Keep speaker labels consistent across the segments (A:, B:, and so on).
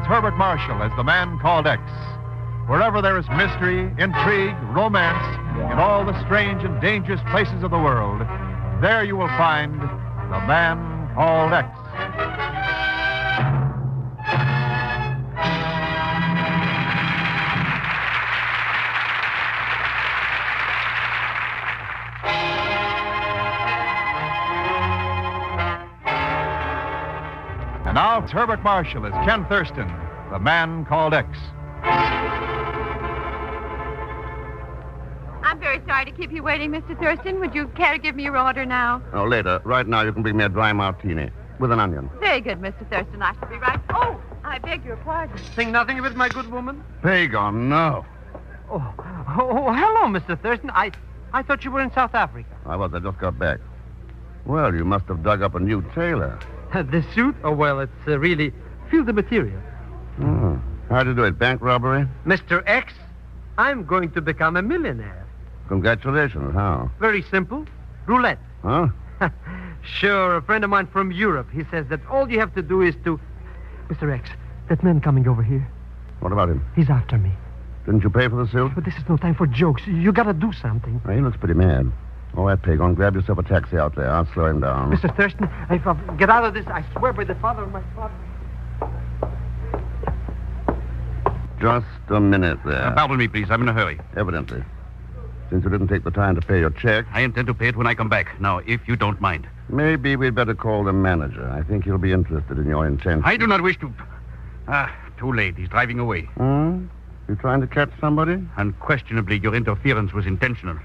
A: Herbert Marshall as the man called X. Wherever there is mystery, intrigue, romance, in all the strange and dangerous places of the world, there you will find the man called X. And now it's Herbert Marshall as Ken Thurston, the man called X.
B: I'm very sorry to keep you waiting, Mr. Thurston. Would you care to give me your order now?
C: Oh, later. Right now, you can bring me a dry martini with an onion.
B: Very good, Mr. Thurston. I shall be right. Oh, I beg your pardon.
D: Think nothing of it, my good woman?
C: Pagan, no.
D: Oh, hello, Mr. Thurston. I thought you were in South Africa.
C: I was. I just got back. Well, you must have dug up a new tailor.
D: The suit? Oh, well, it's really... Feel the material.
C: Oh. How'd you do it? Bank robbery?
D: Mr. X, I'm going to become a millionaire.
C: Congratulations. How?
D: Very simple. Roulette.
C: Huh?
D: Sure, a friend of mine from Europe. He says that all you have to do is to... Mr. X, that man coming over here.
C: What about him?
D: He's after me.
C: Didn't you pay for the suit?
D: But this is no time for jokes. You gotta do something.
C: Well, he looks pretty mad. All right, Pagan, grab yourself a taxi out there. I'll slow him down.
D: Mr. Thurston, if I get out of this, I swear by the father of my father.
C: Just a minute there.
E: Pardon me, please. I'm in a hurry.
C: Evidently. Since you didn't take the time to pay your check,
E: I intend to pay it when I come back. Now, if you don't mind.
C: maybe we'd better call the manager. I think he'll be interested in your intentions.
E: I do not wish to... too late. He's driving away.
C: Hmm? You trying to catch somebody?
E: Unquestionably, your interference was intentional.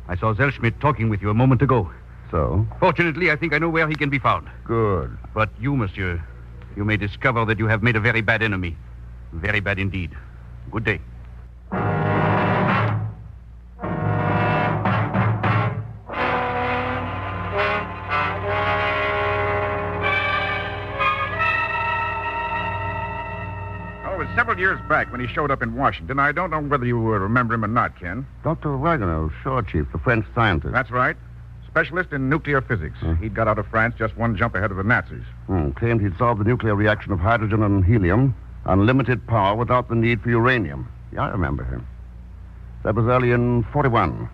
E: I saw Zellschmidt talking with you a moment ago.
C: So?
E: Fortunately, I think I know where he can be found.
C: Good.
E: But you, monsieur, you may discover that you have made a very bad enemy. Very bad indeed. Good day.
A: Several years back when he showed up in Washington. I don't know whether you remember him or not, Ken.
C: Dr. Wagner, sure, Chief, the French scientist.
A: That's right. Specialist in nuclear physics. He'd got out of France just one jump ahead of the Nazis.
C: Claimed he'd solved the nuclear reaction of hydrogen and helium, unlimited power without the need for uranium. Yeah, I remember him. That was early in 41,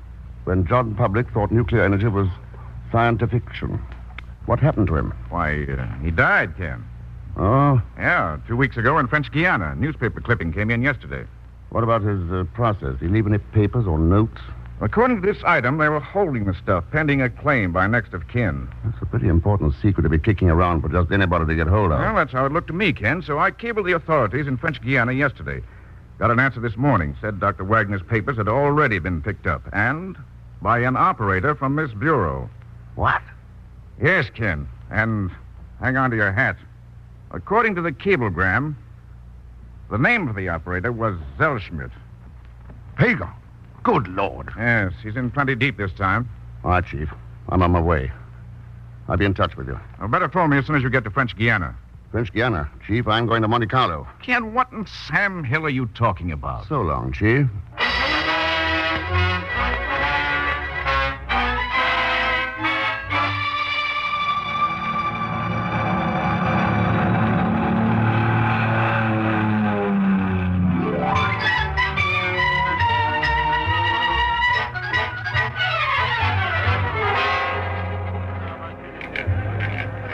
C: when John Public thought nuclear energy was scientific fiction. What happened to him?
A: Why, he died, Ken.
C: Oh?
A: Yeah, 2 weeks ago in French Guiana. A newspaper clipping came in yesterday.
C: What about his process? Did he leave any papers or notes?
A: According to this item, they were holding the stuff pending a claim by next of kin.
C: That's a pretty important secret to be kicking around for just anybody to get hold of.
A: Well, that's how it looked to me, Ken, so I cabled the authorities in French Guiana yesterday. Got an answer this morning. Said Dr. Wagner's papers had already been picked up, and by an operator from this bureau.
C: What?
A: Yes, Ken, and hang on to your hat. According to the cablegram, the name of the operator was Zellschmidt.
C: Pagan. Good Lord.
A: Yes, he's in plenty deep this time.
C: All right, Chief. I'm on my way. I'll be in touch with you.
A: Well, better phone me as soon as you get to French Guiana.
C: French Guiana. Chief, I'm going to Monte Carlo.
E: Ken, what in Sam Hill are you talking about?
C: So long, Chief.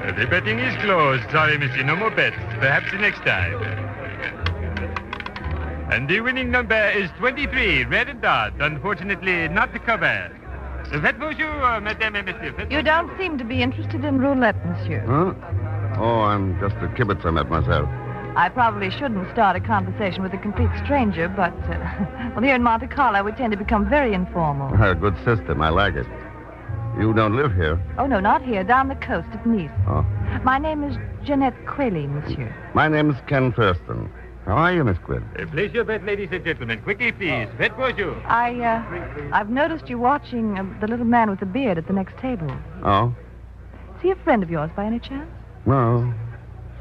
F: The betting is closed. Sorry, monsieur. No more bets. Perhaps the next time. And the winning number is 23, red and dot. Unfortunately, not the cover. Faites bonjour, madame et monsieur.
B: You don't seem to be interested in roulette, monsieur.
C: Huh? Oh, I'm just a kibitzer myself.
B: I probably shouldn't start a conversation with a complete stranger, but, well, here in Monte Carlo, we tend to become very informal.
C: A good system. I like it. You don't live here?
B: Oh, no, not here. Down the coast at Nice.
C: Oh.
B: My name is Jeanette Quayle, monsieur.
C: My name's Ken Thurston. How are you, Miss Quinn?
F: Place your bet, ladies and gentlemen. Quickly, please. Faites bonjour.
B: I've noticed you watching the little man with the beard at the next table.
C: Oh?
B: Is he a friend of yours by any chance?
C: No.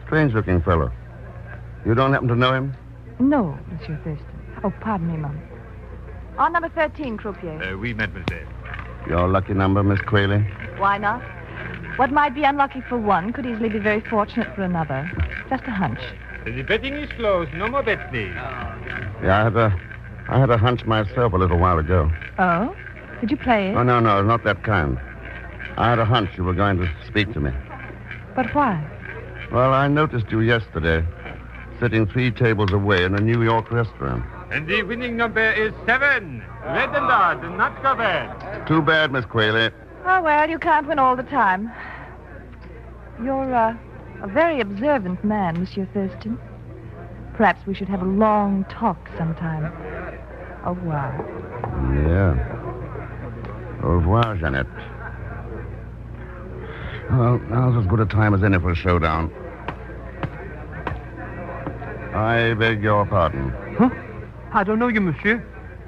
C: Strange-looking fellow. You don't happen to know him?
B: No, Monsieur Thurston. Oh, pardon me, Mum. On number 13, croupier.
F: Oui, mademoiselle.
C: Your lucky number, Miss Quayle?
B: Why not? What might be unlucky for one could easily be very fortunate for another. Just a hunch.
F: The betting is closed. No more bets, please.
C: Yeah, I had a hunch myself a little while ago.
B: Oh? Did you play it?
C: Oh, no, not that kind. I had a hunch you were going to speak to me.
B: But why?
C: Well, I noticed you yesterday, sitting 3 tables away in a New York restaurant.
F: And the winning number is 7. Red and odd, not covered.
C: Too bad, Miss Quayle.
B: Oh, well, you can't win all the time. You're a very observant man, Monsieur Thurston. Perhaps we should have a long talk sometime. Au revoir.
C: Yeah. Au revoir, Jeanette. Well, now's as good a time as any for a showdown. I beg your pardon.
D: Huh? I don't know you, monsieur.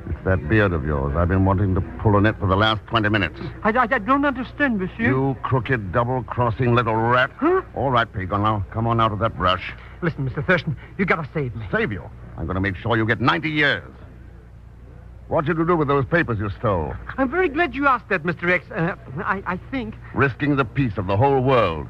C: It's that beard of yours. I've been wanting to pull on it for the last 20 minutes.
D: I don't understand, monsieur.
C: You crooked, double-crossing little rat.
D: Huh?
C: All right, Pagon, now come on out of that brush.
D: Listen, Mr. Thurston, you gotta save me.
C: Save you? I'm going to make sure you get 90 years. What did you do with those papers you stole?
D: I'm very glad you asked that, Mr. X. I think.
C: Risking the peace of the whole world.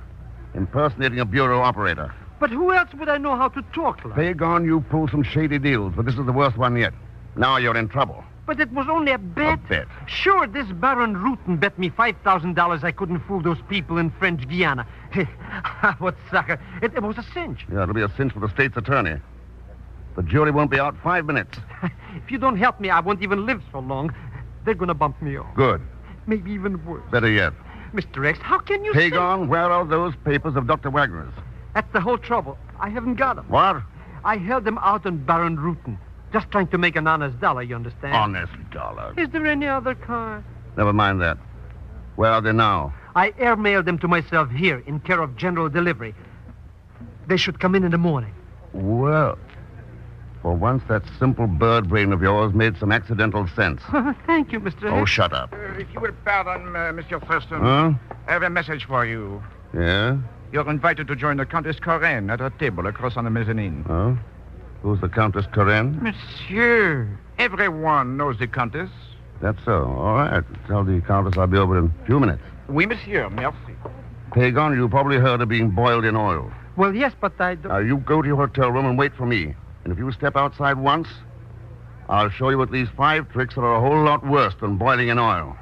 C: Impersonating a bureau operator.
D: But who else would I know how to talk like?
C: Pagon, you pulled some shady deals, but this is the worst one yet. Now you're in trouble.
D: But it was only a bet.
C: A bet?
D: Sure, this Baron Rutten bet me $5,000 I couldn't fool those people in French Guiana. What sucker. It was a cinch.
C: Yeah, it'll be a cinch for the state's attorney. The jury won't be out 5 minutes.
D: If you don't help me, I won't even live so long. They're gonna bump me off.
C: Good.
D: Maybe even worse.
C: Better yet.
D: Mr. X, how can you
C: Pagon, where are those papers of Dr. Wagner's?
D: That's the whole trouble. I haven't got them.
C: What?
D: I held them out on Baron Rutten. Just trying to make an honest dollar, you understand?
C: Honest dollar.
D: Is there any other car?
C: Never mind that. Where are they now?
D: I airmailed them to myself here in care of general delivery. They should come in the morning.
C: Well, for once that simple bird brain of yours made some accidental sense.
D: Thank you, Mr.
C: Oh,
D: X.
C: shut up.
G: If you will pardon, Monsieur Thurston.
C: Huh?
G: I have a message for you.
C: Yeah?
G: You're invited to join the Countess Corinne at her table across on the mezzanine.
C: Oh? Who's the Countess Corinne?
G: Monsieur, everyone knows the Countess.
C: That's so. All right. Tell the Countess I'll be over in a few minutes.
G: Oui, monsieur, merci.
C: Pagon, you probably heard of being boiled in oil.
D: Well, yes, but I don't...
C: Now, you go to your hotel room and wait for me. And if you step outside once, I'll show you at least 5 tricks that are a whole lot worse than boiling in oil.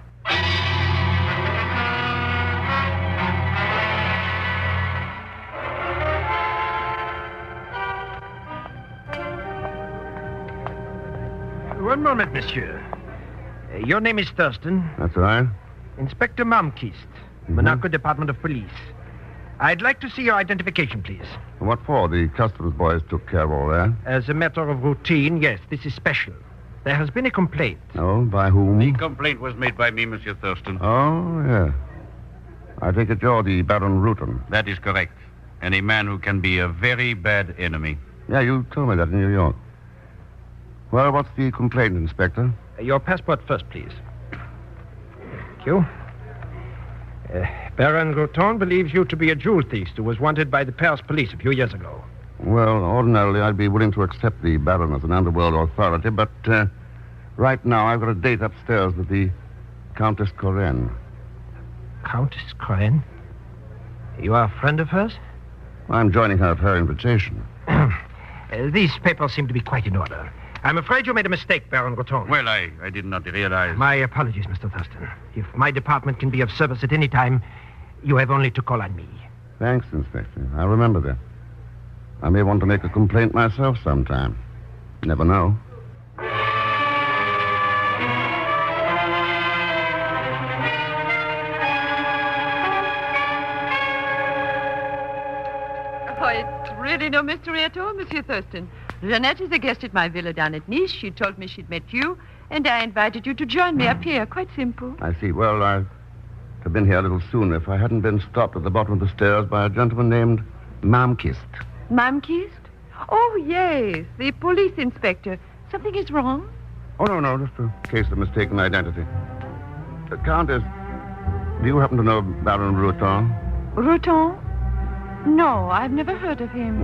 H: One moment, monsieur. Your name is Thurston.
C: That's right.
H: Inspector Malmquist, Monaco Department of Police. I'd like to see your identification, please.
C: What for? The customs boys took care of all that.
H: As a matter of routine, yes, this is special. There has been a complaint.
C: Oh, by whom?
E: The complaint was made by me, Monsieur Thurston.
C: Oh, yeah. I take it you're the Baron Rutten.
E: That is correct. And a man who can be a very bad enemy.
C: Yeah, you told me that in New York. Well, what's the complaint, Inspector?
H: Your passport first, please. Thank you. Baron Routon believes you to be a jewel thief who was wanted by the Paris police a few years ago.
C: Well, ordinarily, I'd be willing to accept the Baron as an underworld authority, but right now I've got a date upstairs with the Countess Corinne.
H: Countess Corinne? You are a friend of hers?
C: I'm joining her at her invitation.
H: These papers seem to be quite in order. I'm afraid you made a mistake, Baron Routon.
E: Well, I did not realize...
H: My apologies, Mr. Thurston. If my department can be of service at any time, you have only to call on me.
C: Thanks, Inspector. I'll remember that. I may want to make a complaint myself sometime. Never know.
I: Oh, it's really no mystery at all, Monsieur Thurston. Jeanette is a guest at my villa down at Nice. She told me she'd met you, and I invited you to join me up here. Quite simple.
C: I see. Well, I'd have been here a little sooner if I hadn't been stopped at the bottom of the stairs by a gentleman named Malmquist.
I: Malmquist? Oh, yes, the police inspector. Something is wrong?
C: Oh, no, just a case of mistaken identity. Countess, do you happen to know Baron Routon?
I: Routon? No, I've never heard of him.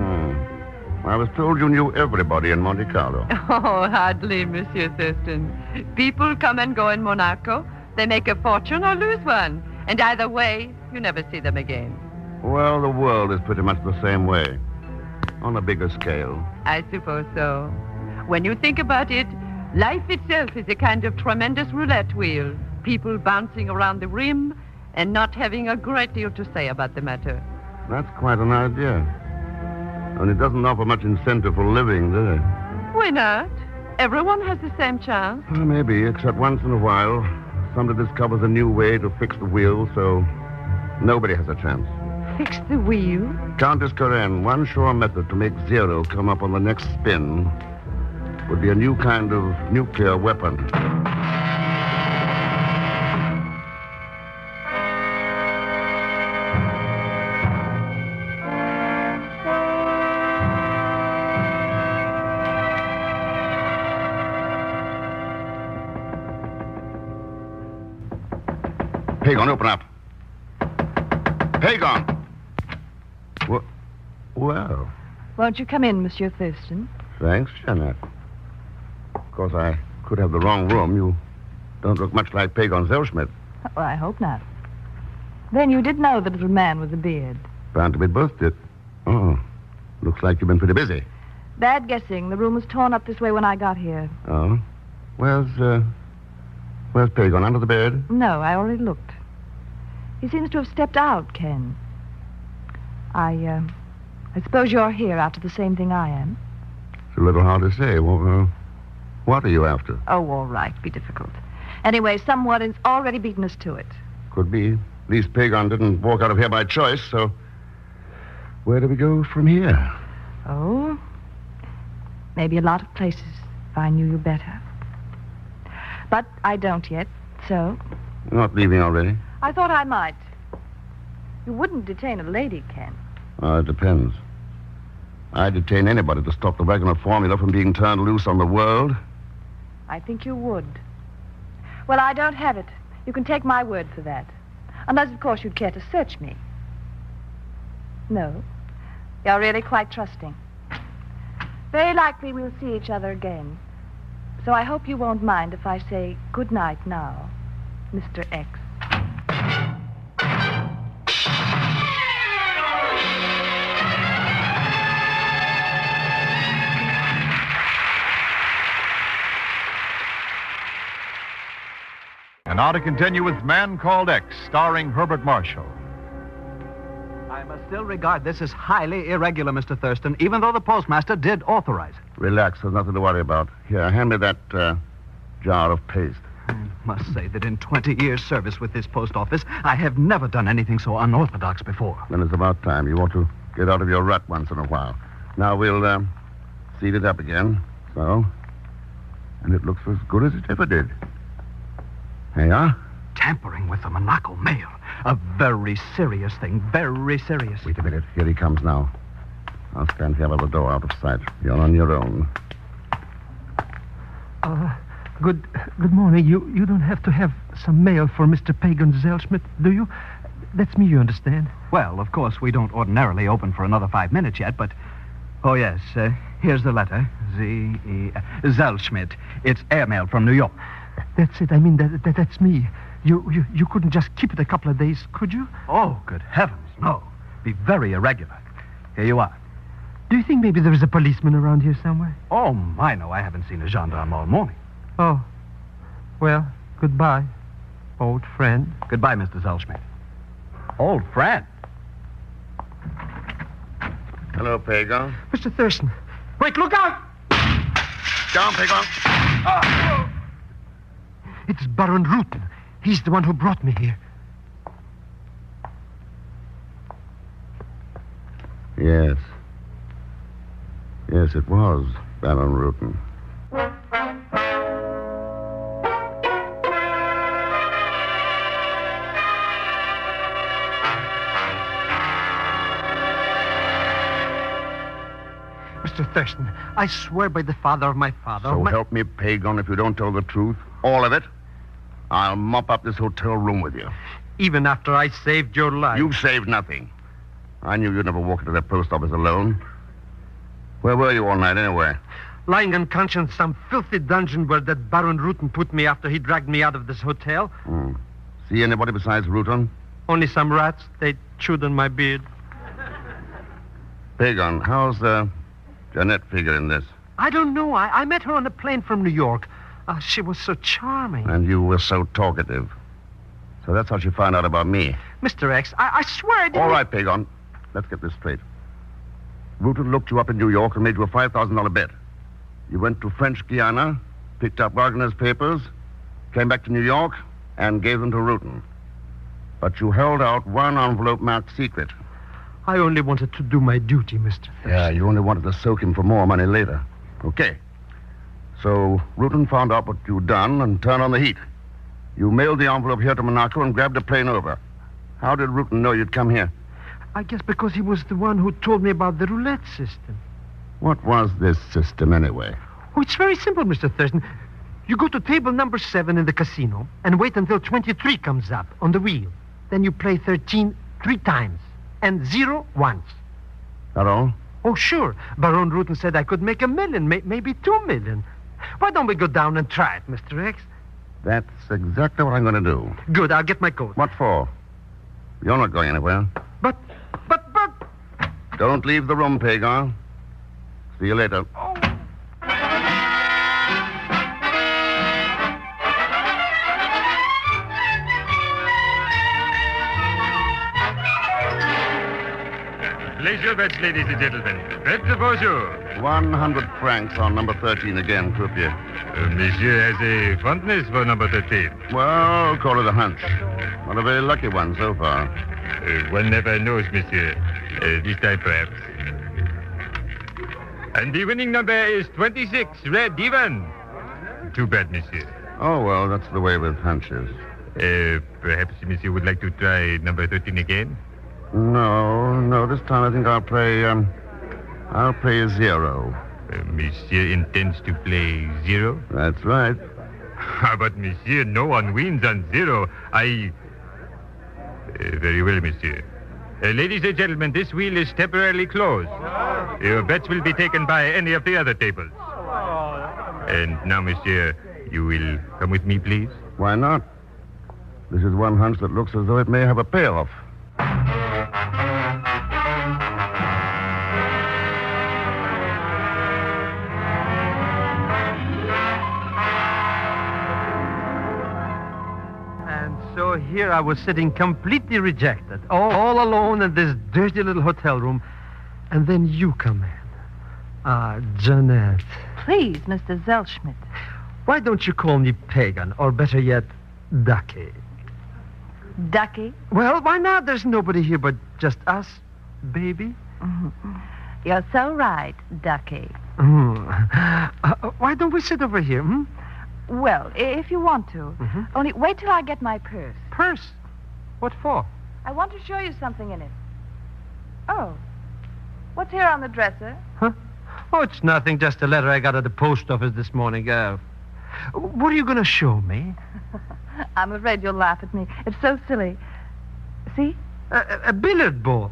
C: I was told you knew everybody in Monte Carlo.
I: Oh, hardly, Monsieur Thurston. People come and go in Monaco. They make a fortune or lose one. And either way, you never see them again.
C: Well, the world is pretty much the same way. On a bigger scale.
I: I suppose so. When you think about it, life itself is a kind of tremendous roulette wheel. People bouncing around the rim and not having a great deal to say about the matter.
C: That's quite an idea. And it doesn't offer much incentive for living, does it?
I: Why not? Everyone has the same chance.
C: Well, maybe, except once in a while, somebody discovers a new way to fix the wheel, so nobody has a chance.
I: Fix the wheel?
C: Countess Corinne, one sure method to make zero come up on the next spin would be a new kind of nuclear weapon. Pagon, open up. Pagon! Well,
B: Won't you come in, Monsieur Thurston?
C: thanks, Jeanette. Of course, I could have the wrong room. You don't look much like Pagon Zellschmidt.
B: Well, I hope not. Then you did know the little man with the beard.
C: Bound to be both did. Oh, looks like you've been pretty busy.
B: Bad guessing. The room was torn up this way when I got here.
C: Oh? Where's Pagon? Under the bed?
B: No, I already looked. He seems to have stepped out, Ken. I suppose you're here after the same thing I am.
C: It's a little hard to say. Well, what are you after?
B: Oh, all right. Be difficult. Anyway, someone has already beaten us to it.
C: Could be. At least Pagon didn't walk out of here by choice, so where do we go from here?
B: Oh, maybe a lot of places if I knew you better. But I don't yet, so
C: You're not leaving already?
B: I thought I might. You wouldn't detain a lady, Ken.
C: It depends. I'd detain anybody to stop the Wagner formula from being turned loose on the world.
B: I think you would. Well, I don't have it. You can take my word for that. Unless, of course, you'd care to search me. No. You're really quite trusting. Very likely we'll see each other again. So I hope you won't mind if I say good night now, Mr. X.
A: And now to continue with Man Called X, starring Herbert Marshall.
J: I must still regard this as highly irregular, Mr. Thurston, even though the postmaster did authorize it.
C: Relax, there's nothing to worry about. Here, hand me that jar of paste.
J: I must say that in 20 years' service with this post office, I have never done anything so unorthodox before.
C: Then it's about time. You want to get out of your rut once in a while. Now we'll seat it up again. So. And it looks as good as it ever did. There you are.
J: Tampering with the Monaco mail. A very serious thing. Very serious.
C: Wait a minute. Here he comes now. I'll stand here by the door out of sight. You're on your own.
H: Good morning. You don't have to have some mail for Mr. Pagan Zellschmidt, do you? That's me, you understand?
J: Well, of course, we don't ordinarily open for another 5 minutes yet, but... Oh, yes. Here's the letter. Zellschmidt. It's airmail from New York.
H: That's it. I mean, that's me. You couldn't just keep it a couple of days, could you?
J: Oh, good heavens, no. Be very irregular. Here you are.
H: Do you think maybe there is a policeman around here somewhere?
J: Oh, my, no. I haven't seen a gendarme all morning.
H: Oh. Well, goodbye, old friend.
J: Goodbye, Mr. Zellschmidt. Old friend?
C: Hello, Pagon.
H: Mr. Thurston. Wait, look out!
C: Down, Pagon.
H: Oh! It's Baron Rutten. He's the one who brought me here.
C: Yes. Yes, it was Baron Rutten.
H: Mr. Thurston, I swear by the father of my father...
C: So help me, Pagon, if you don't tell the truth. All of it. I'll mop up this hotel room with you.
H: Even after I saved your life.
C: You've saved nothing. I knew you'd never walk into that post office alone. Where were you all night, anyway?
H: Lying unconscious in some filthy dungeon where that Baron Rutten put me after he dragged me out of this hotel.
C: See anybody besides Rutten?
H: Only some rats. They chewed on my beard.
C: Pagan, how's Jeanette figure in this?
H: I don't know. I met her on a plane from New York. She was so charming.
C: And you were so talkative. So that's how she found out about me.
H: Mr. X, I swear I didn't...
C: All right, Pagan. Let's get this straight. Rutan looked you up in New York and made you a $5,000 bet. You went to French Guiana, picked up Wagner's papers, came back to New York, and gave them to Rutan. But you held out one envelope marked secret.
H: I only wanted to do my duty, Mr. Thurston.
C: Yeah, you only wanted to soak him for more money later. Okay. So Rutan found out what you'd done and turned on the heat. You mailed the envelope here to Monaco and grabbed a plane over. How did Rutan know you'd come here?
H: I guess because he was the one who told me about the roulette system.
C: What was this system, anyway?
H: Oh, it's very simple, Mr. Thurston. You go to table number 7 in the casino and wait until 23 comes up on the wheel. Then you play 13 3 times and 0 once.
C: That all?
H: Oh, sure. Baron Rutan said I could make $1 million, maybe $2 million. Why don't we go down and try it, Mr. X?
C: That's exactly what I'm going to do.
H: Good, I'll get my coat.
C: What for? You're not going anywhere.
H: But...
C: Don't leave the room, Pagan. See you later.
H: Oh.
F: Place your bets, ladies and gentlemen. Bet the bonjour.
C: 100 francs on number 13 again, croupier.
F: Monsieur has a fondness for number 13.
C: Well, call it a hunch. Not a very lucky one so far.
F: One never knows, monsieur. This time, perhaps. And the winning number is 26, red even. Too bad, monsieur.
C: Oh, well, that's the way with hunches.
F: Perhaps monsieur would like to try number 13 again?
C: No, this time I think I'll play a 0.
F: Monsieur intends to play 0?
C: That's right.
F: But monsieur, no one wins on 0. Very well, monsieur. Ladies and gentlemen, this wheel is temporarily closed. Your bets will be taken by any of the other tables. And now, monsieur, you will come with me, please?
C: Why not? This is one hunch that looks as though it may have a payoff.
H: So here I was sitting completely rejected, all alone in this dirty little hotel room. And then you come in. Jeanette.
B: Please, Mr. Zelschmidt.
H: Why don't you call me Pagan, or better yet, Ducky?
B: Ducky?
H: Well, why not? There's nobody here but just us, baby.
B: Mm-hmm. You're so right, Ducky.
H: Why don't we sit over here, hmm?
B: Well, if you want to.
H: Mm-hmm.
B: Only wait till I get my purse.
H: Purse? What for?
B: I want to show you something in it. Oh. What's here on the dresser?
H: Huh? Oh, it's nothing. Just a letter I got at the post office this morning. What are you going to show me?
B: I'm afraid you'll laugh at me. It's so silly. See?
H: A billiard ball.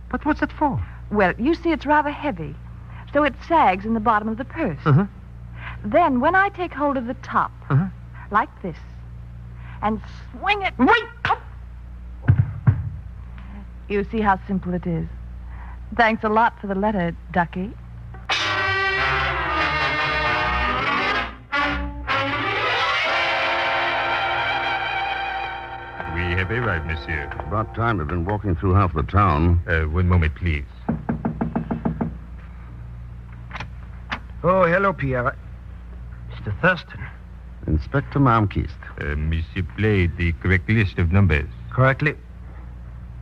H: But what's it for?
B: Well, you see, it's rather heavy. So it sags in the bottom of the purse.
H: Uh-huh.
B: Then, when I take hold of the top, like this, and swing it...
H: Wait!
B: Up, you see how simple it is. Thanks a lot for the letter, Ducky.
F: We have arrived, monsieur.
C: It's about time. We've been walking through half the town.
F: One moment, please.
G: Oh, hello, Pierre. Mr. Thurston.
C: Inspector Malmquist.
F: Monsieur played the correct list of numbers.
G: Correctly.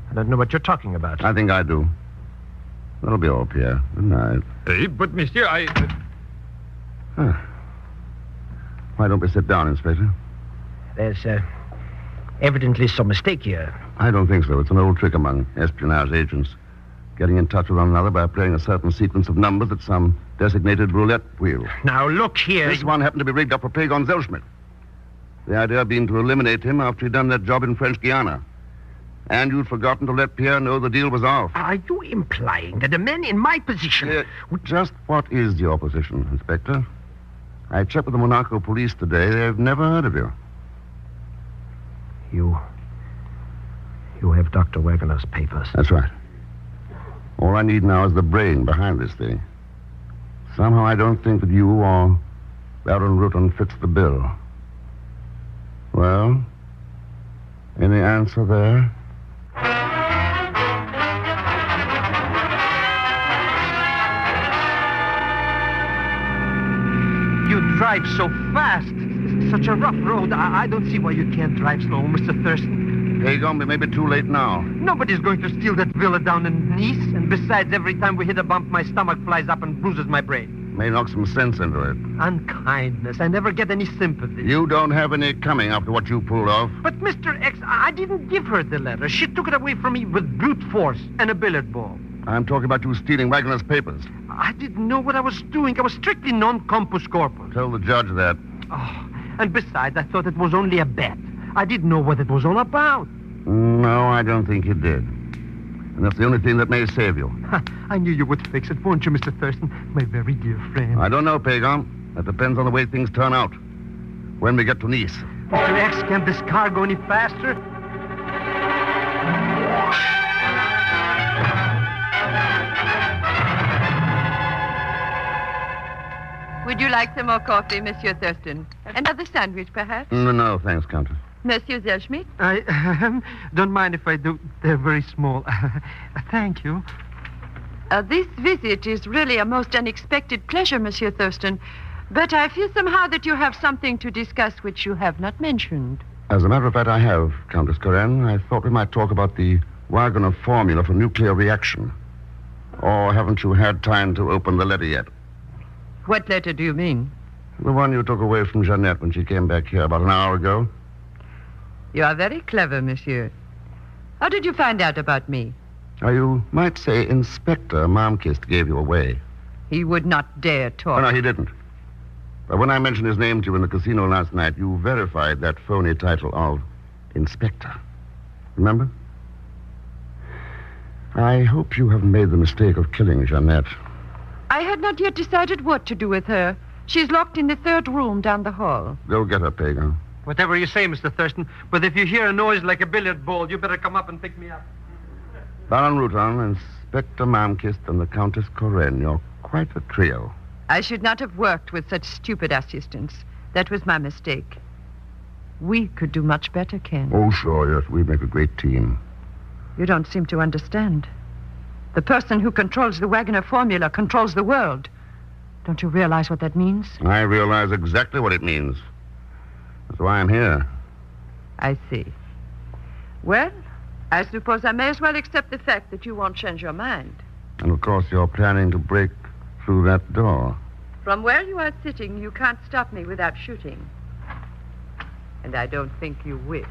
G: I don't know what you're talking about.
C: I think I do. That'll be all, Pierre. Good night.
F: But, monsieur,
C: Why don't we sit down, Inspector?
G: There's evidently some mistake here.
C: I don't think so. It's an old trick among espionage agents. Getting in touch with one another by playing a certain sequence of numbers at some designated roulette wheel.
G: Now, look here.
C: This one happened to be rigged up for Pagan Zelschmidt. The idea being to eliminate him after he'd done that job in French Guiana. And you'd forgotten to let Pierre know the deal was off.
G: Are you implying that a man in my position...
C: Just what is your position, Inspector? I checked with the Monaco police today. They've never heard of you.
G: You have Dr. Wagner's papers.
C: That's right. All I need now is the brain behind this thing. Somehow I don't think that you or Baron Rutan fits the bill. Well, any answer there?
H: You drive so fast. Such a rough road. I don't see why you can't drive slow, Mr. Thurston.
C: Pagon, we may be too late now.
H: Nobody's going to steal that villa down in Nice. And besides, every time we hit a bump, my stomach flies up and bruises my brain.
C: May knock some sense into it.
H: Unkindness. I never get any sympathy.
C: You don't have any coming after what you pulled off.
H: But, Mr. X, I didn't give her the letter. She took it away from me with brute force and a billiard ball.
C: I'm talking about you stealing Wagner's papers.
H: I didn't know what I was doing. I was strictly non-compos corpus.
C: Tell the judge that.
H: Oh, and besides, I thought it was only a bet. I didn't know what it was all about.
C: No, I don't think you did. And that's the only thing that may save you.
H: I knew you would fix it, won't you, Mr. Thurston? My very dear friend.
C: I don't know, Pagon. That depends on the way things turn out. When we get to Nice.
H: Mr. X, can't this car go any faster?
I: Would you like some more coffee, Monsieur Thurston? Another sandwich, perhaps?
C: No, thanks, Countess.
I: Monsieur Zellschmidt?
H: I don't mind if I do. They're very small. Thank you.
I: This visit is really a most unexpected pleasure, Monsieur Thurston. But I feel somehow that you have something to discuss which you have not mentioned.
C: As a matter of fact, I have, Countess Corinne. I thought we might talk about the Wagner formula for nuclear reaction. Or haven't you had time to open the letter yet?
I: What letter do you mean?
C: The one you took away from Jeanette when she came back here about an hour ago.
I: You are very clever, monsieur. How did you find out about me?
C: You might say Inspector Malmquist gave you away.
I: He would not dare talk.
C: Oh, no, he didn't. But when I mentioned his name to you in the casino last night, you verified that phony title of Inspector. Remember? I hope you haven't made the mistake of killing Jeanette.
I: I had not yet decided what to do with her. She's locked in the third room down the hall.
C: Go get her, Pagan.
H: Whatever you say, Mr. Thurston, but if you hear a noise like a billiard ball, you better come up and pick me up.
C: Baron Rutan, Inspector Malmquist, and the Countess Corinne. You're quite a trio.
I: I should not have worked with such stupid assistants. That was my mistake. We could do much better, Ken.
C: Oh, sure, yes. We make a great team.
I: You don't seem to understand. The person who controls the Wagner formula controls the world. Don't you realize what that means?
C: I realize exactly what it means. That's why I'm here.
I: I see. Well, I suppose I may as well accept the fact that you won't change your mind.
C: And, of course, you're planning to break through that door.
I: From where you are sitting, you can't stop me without shooting. And I don't think you will.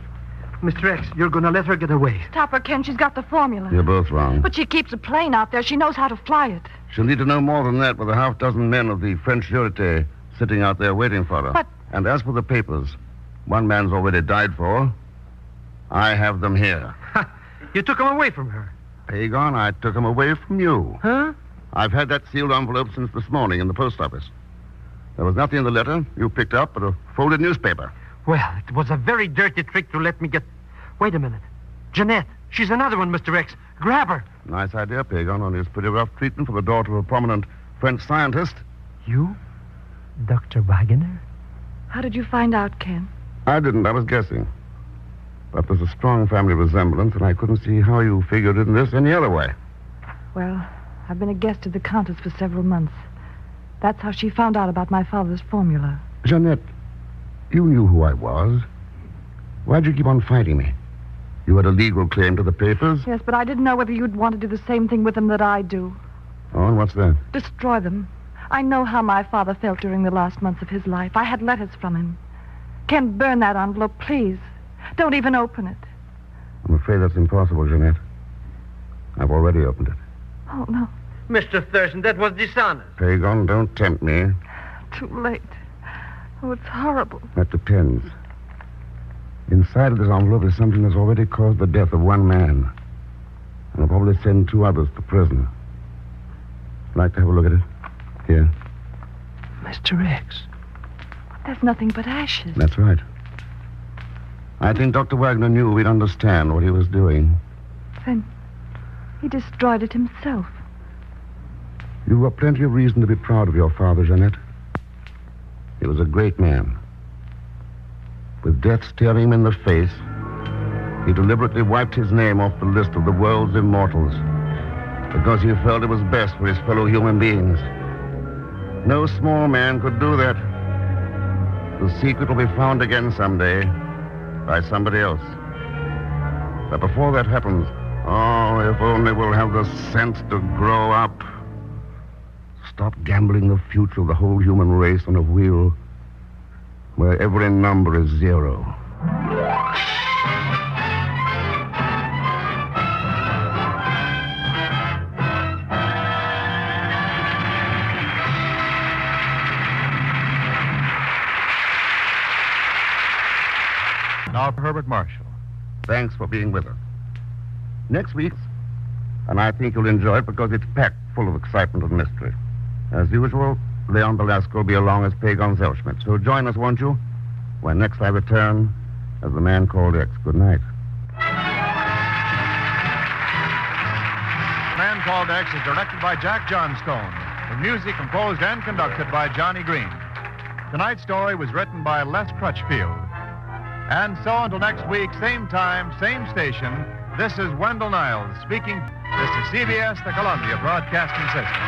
H: Mr. X, you're going to let her get away.
B: Stop her, Ken. She's got the formula.
C: You're both wrong.
B: But she keeps a plane out there. She knows how to fly it.
C: She'll need to know more than that with a half-dozen men of the French Sûreté sitting out there waiting for her.
B: But...
C: And as for the papers, one man's already died for. I have them here.
H: You took them away from her.
C: Pagan, I took them away from you.
H: Huh?
C: I've had that sealed envelope since this morning in the post office. There was nothing in the letter you picked up but a folded newspaper.
H: Well, it was a very dirty trick to let me get... Wait a minute. Jeanette. She's another one, Mr. X. Grab her.
C: Nice idea, Pagan, only it's pretty rough treatment for the daughter of a prominent French scientist.
H: You? Dr. Wagner?
B: How did you find out, Ken?
C: I didn't. I was guessing. But there's a strong family resemblance, and I couldn't see how you figured in this any other way.
B: Well, I've been a guest of the Countess for several months. That's how she found out about my father's formula.
C: Jeanette, you knew who I was. Why'd you keep on fighting me? You had a legal claim to the papers?
B: Yes, but I didn't know whether you'd want to do the same thing with them that I do.
C: Oh, and what's that?
B: Destroy them. I know how my father felt during the last months of his life. I had letters from him. Ken, burn that envelope, please. Don't even open it.
C: I'm afraid that's impossible, Jeanette. I've already opened it.
B: Oh, no.
H: Mr. Thurston, that was dishonest.
C: Pagan, don't tempt me.
B: Too late. Oh, it's horrible.
C: That depends. Inside of this envelope is something that's already caused the death of one man. And will probably send 2 others to prison. Like to have a look at it? Here.
H: Mr. X.
B: There's nothing but ashes.
C: That's right. I think Dr. Wagner knew we'd understand what he was doing.
B: Then he destroyed it himself.
C: You've got plenty of reason to be proud of your father, Jeanette. He was a great man. With death staring him in the face, he deliberately wiped his name off the list of the world's immortals because he felt it was best for his fellow human beings. No small man could do that. The secret will be found again someday by somebody else. But before that happens, oh, if only we'll have the sense to grow up. Stop gambling the future of the whole human race on a wheel where every number is zero.
A: Now, Herbert Marshall.
C: Thanks for being with us. Next week's, and I think you'll enjoy it because it's packed full of excitement and mystery. As usual, Leon Belasco will be along as Pagon Zellschmidt. So join us, won't you, when next I return as The Man Called X. Good night.
A: The Man Called X is directed by Jack Johnstone, with music composed and conducted by Johnny Green. Tonight's story was written by Les Crutchfield. And so until next week, same time, same station, this is Wendell Niles speaking. This is CBS, the Columbia Broadcasting System.